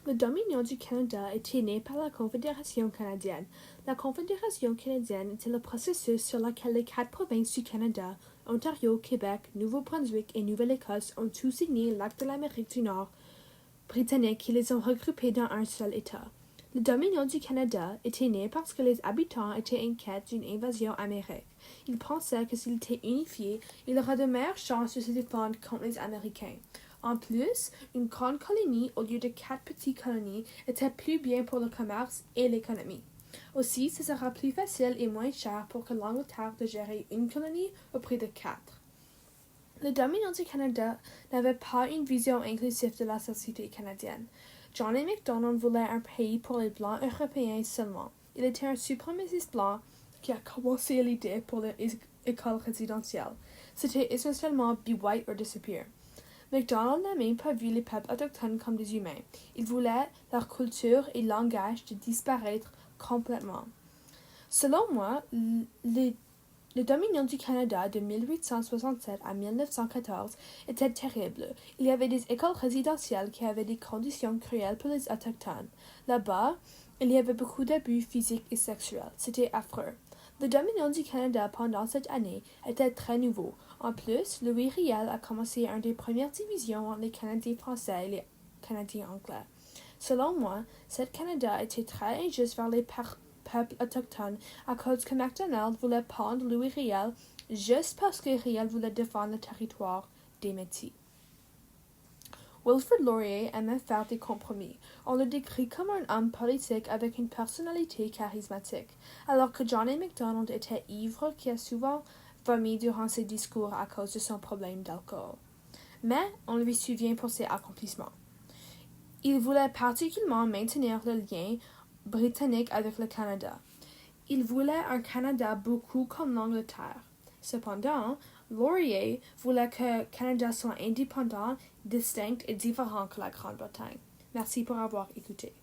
Le Dominion du Canada était né par la Confédération canadienne. La Confédération canadienne était le processus sur lequel les 4 provinces du Canada, Ontario, Québec, Nouveau-Brunswick et Nouvelle-Écosse, ont tous signé l'Acte de l'Amérique du Nord britannique qui les ont regroupés dans un seul État. Le Dominion du Canada était né parce que les habitants étaient inquiets d'une invasion américaine. Ils pensaient que s'ils étaient unifiés, il y aurait de meilleures chances de se défendre contre les Américains. En plus, une grande colonie au lieu de 4 petites colonies était plus bien pour le commerce et l'économie. Aussi, ce sera plus facile et moins cher pour que l'Angleterre de gérer une colonie au prix de 4. Le Dominion du Canada n'avait pas une vision inclusive de la société canadienne. John A. Macdonald voulait un pays pour les Blancs européens seulement. Il était un suprémaciste blanc qui a commencé l'idée pour l'école résidentielle. C'était essentiellement be white or disappear. Macdonald n'a même pas vu les peuples autochtones comme des humains. Il voulait leur culture et langage de disparaître complètement. Selon moi, le Dominion du Canada de 1867 à 1914 était terrible. Il y avait des écoles résidentielles qui avaient des conditions cruelles pour les Autochtones. Là-bas, il y avait beaucoup d'abus physiques et sexuels. C'était affreux. Le Dominion du Canada pendant cette année était très nouveau. En plus, Louis Riel a commencé une des premières divisions entre les Canadiens français et les Canadiens anglais. Selon moi, cette Canada était très injuste vers les peuples autochtones à cause que Macdonald voulait pendre Louis Riel juste parce que Riel voulait défendre le territoire des Métis. Wilfrid Laurier aimait faire des compromis. On le décrit comme un homme politique avec une personnalité charismatique, alors que John A. Macdonald était ivre qui a souvent vomi durant ses discours à cause de son problème d'alcool. Mais on lui souvient pour ses accomplissements. Il voulait particulièrement maintenir le lien britannique avec le Canada. Il voulait un Canada beaucoup comme l'Angleterre. Cependant, Laurier voulait que le Canada soit indépendant, distinct et différent que la Grande-Bretagne. Merci pour avoir écouté.